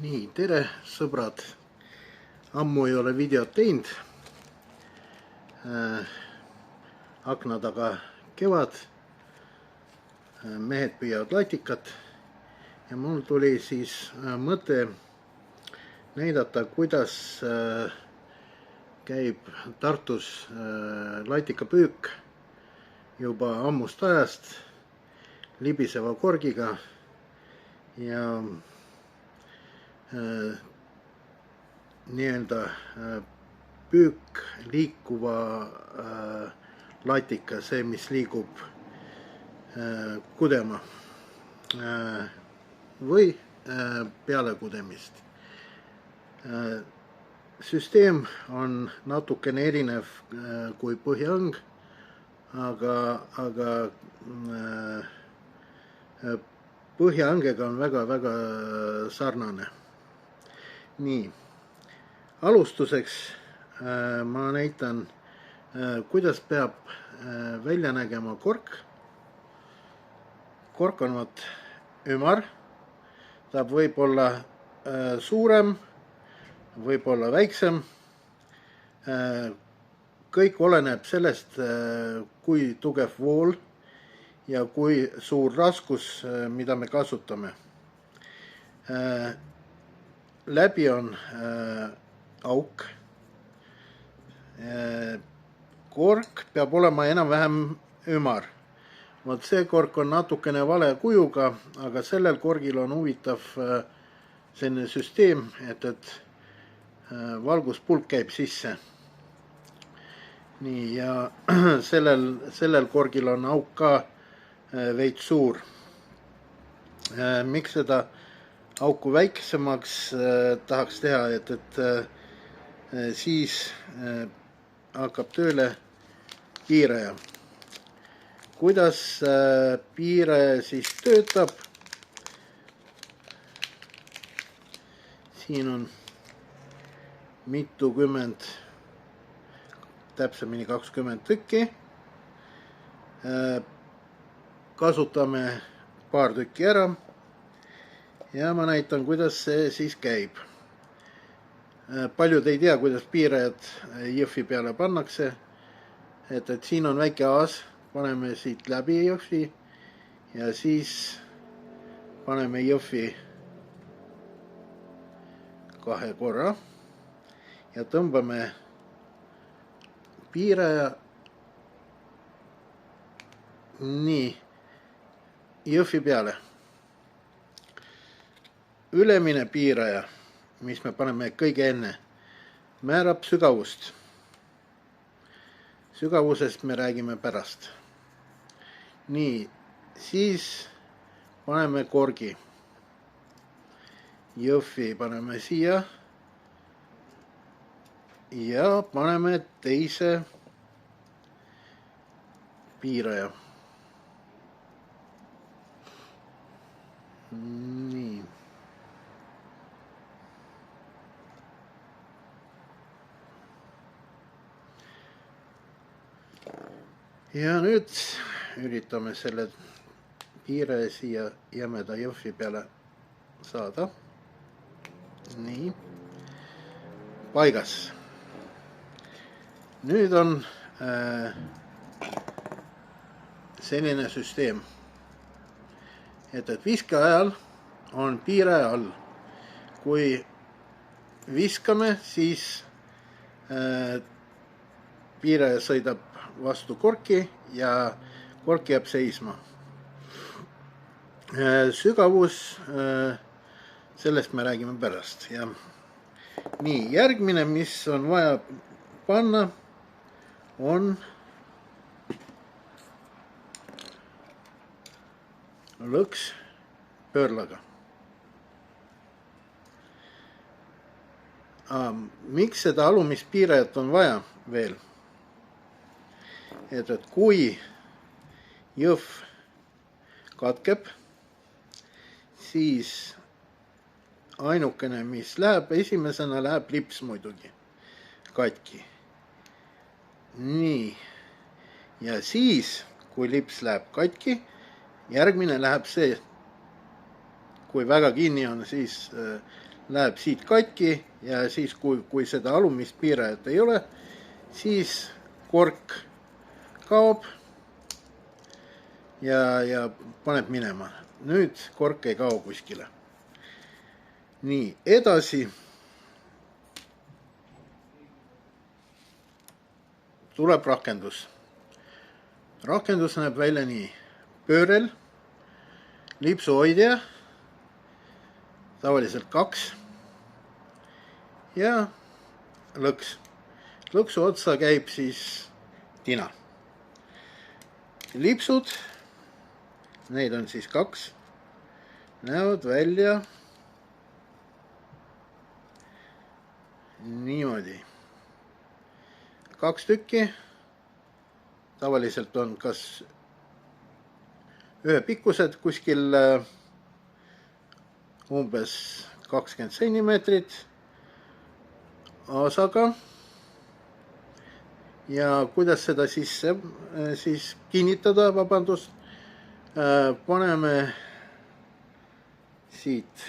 Nii, tere sõbrad, ammu ei ole videot teinud. Akna taga kevad, mehed püüavad latikat ja mul tuli siis mõte näidata, kuidas käib Tartus latikapüük juba ammust ajast libiseva korgiga ja nii-öelda püük liikuva latika, see, mis liigub kudema või peale kudemist. Süsteem on natukene erinev kui põhjaõng, aga põhjaõngega on väga-väga sarnane. Nii, alustuseks ma näitan, kuidas peab välja nägema kork. Kork on ümar, ta võib olla suurem, võib olla väiksem. Kõik oleneb sellest, kui tugev vool ja kui suur raskus, mida me kasutame. Läbi on auk. Kork peab olema enam-vähem ümar. Vot see kork on natukene vale kujuga, aga sellel korgil on huvitav selline süsteem, et valguspulk käib sisse. Nii, ja sellel korgil on auk ka veits suur. Miks seda auku väiksemaks tahaks teha, et siis hakkab tööle piiraja. Kuidas piiraja siis töötab? Siin on mitukümmend, täpsemini 20 tükki. Kasutame paar tükki ära. Ja ma näitan, kuidas see siis käib. Paljud ei tea, kuidas piirajad jõhvi peale pannakse. Et siin on väike aas, paneme siit läbi jõhvi ja siis paneme jõhvi kahe korra ja tõmbame piiraja nii jõhvi peale. Ülemine piiraja, mis me paneme kõige enne, määrab sügavust. Sügavusest me räägime pärast. Nii, siis paneme korgi. Jõhvi paneme siia ja paneme teise piiraja. Nii. Ja nüüd üritame selle piiraja siia jämeda jõhvi peale saada. Nii, paigas. Nüüd on selline süsteem, et viske ajal on piiraja all. Kui viskame, siis piiraja sõidab vastu korki ja kork jääb seisma. Sügavus, sellest me räägime pärast. Ja nii, järgmine, mis on vaja panna, on lõks pöörlaga. Miks seda alumist piirajat on vaja veel? Et kui jõhv katkeb, siis ainukene, mis läheb, esimesena läheb lips muidugi katki. Nii, ja siis, kui lips läheb katki, järgmine läheb see, kui väga kinni on, siis läheb siit katki ja siis, kui seda alumist piirajat ei ole, siis kork kaob ja paneb minema. Nüüd kork ei kao kuskile. Nii, edasi tuleb rakendus. Rakendus näeb välja nii: pöörel, lipsuhoidja, tavaliselt 2 ja lõks. Lõksu otsa käib siis tina. Lipsud, neid on siis 2, näevad välja niimoodi. 2 tükki, tavaliselt on kas ühe pikkused kuskil umbes 20 sentimeetrit aasaga. Ja kuidas seda siis kinnitada, vabandust, paneme siit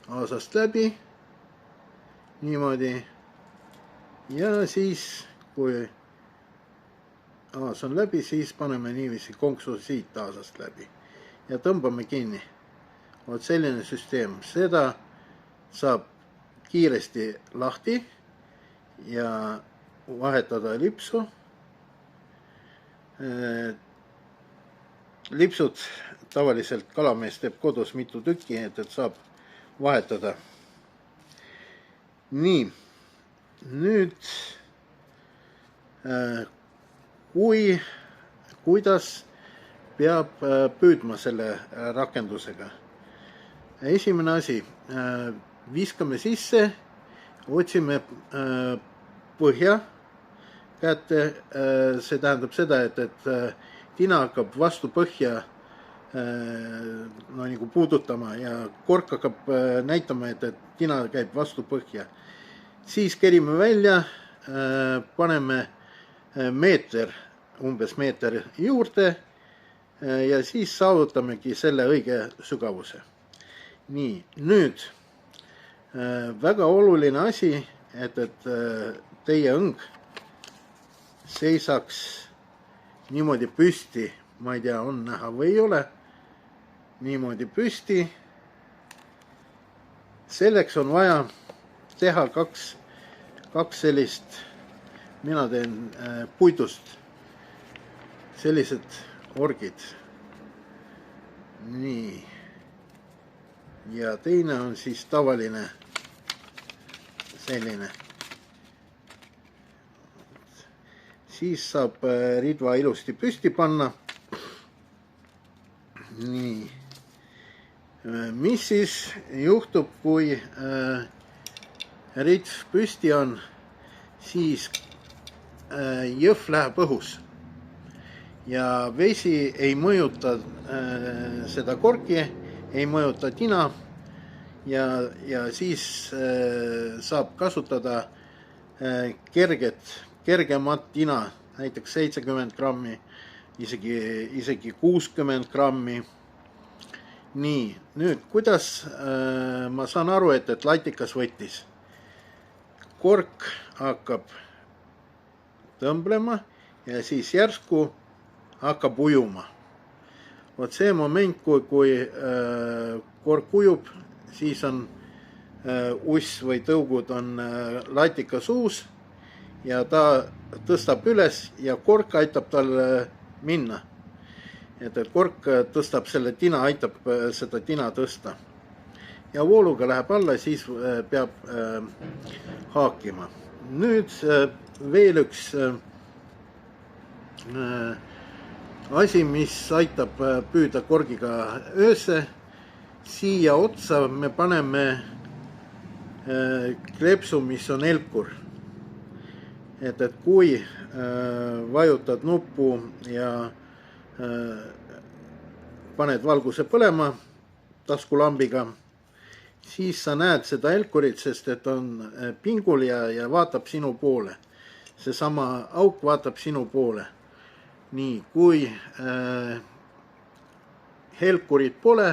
aasast läbi niimoodi ja siis, kui aas on läbi, siis paneme niiviisi konksu siit aasast läbi ja tõmbame kinni. Vot selline süsteem. Seda saab kiiresti lahti ja vahetada lipsu. Lipsud tavaliselt kalamees teeb kodus mitu tükki, et saab vahetada. Nii, nüüd kuidas peab püüdma selle rakendusega. Esimene asi, viskame sisse, otsime põhja kätte, see tähendab seda, et tina hakkab vastu põhja nagu puudutama ja kork hakkab näitama, et tina käib vastu põhja. Siis kerime välja, paneme umbes meeter juurde ja siis saavutamegi selle õige sügavuse. Nii, nüüd väga oluline asi, et teie õng seisaks niimoodi püsti, ma ei tea, on näha või ei ole, niimoodi püsti. Selleks on vaja teha kaks sellist, mina teen puidust sellised orgid. Nii. Ja teine on siis tavaline selline. Siis saab ridva ilusti püsti panna. Nii. Mis siis juhtub, kui ridv püsti on, siis jõhv läheb õhus ja vesi ei mõjuta seda korki, ei mõjuta tina ja siis saab kasutada kergemat tina, näiteks 70 grammi, isegi 60 grammi. Nii, nüüd kuidas ma saan aru, et latikas võttis? Kork hakkab tõmblema ja siis järsku hakkab ujuma. Vot see moment, kui kork ujub, siis on uss või tõugud on latika suus ja ta tõstab üles ja kork aitab tal minna. Et kork tõstab selle tina, aitab seda tina tõsta. Ja vooluga läheb alla, siis peab haakima. Nüüd veel üks asi, mis aitab püüda korgiga öösse. Siia otsa me paneme kleepsu, mis on elkur. Et kui vajutad nuppu ja paned valguse põlema taskulambiga, siis sa näed seda elkurit, sest et on pingul ja vaatab sinu poole. Seesama auk vaatab sinu poole. Nii, kui helkurit pole,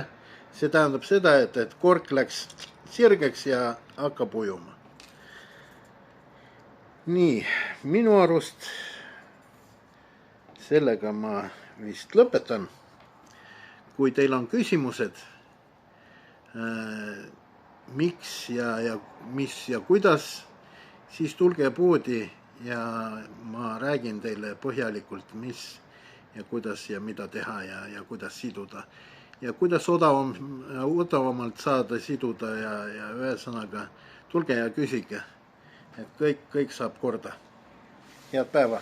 see tähendab seda, et kork läks sirgeks ja hakkab ujuma. Nii, minu arust sellega ma vist lõpetan. Kui teil on küsimused, miks ja mis ja kuidas, siis tulge poodi ja ma räägin teile põhjalikult, mis ja kuidas ja mida teha ja kuidas siduda. Ja kuidas odavamalt saada siduda ja ühesõnaga tulge ja küsige, et kõik saab korda. Head päeva!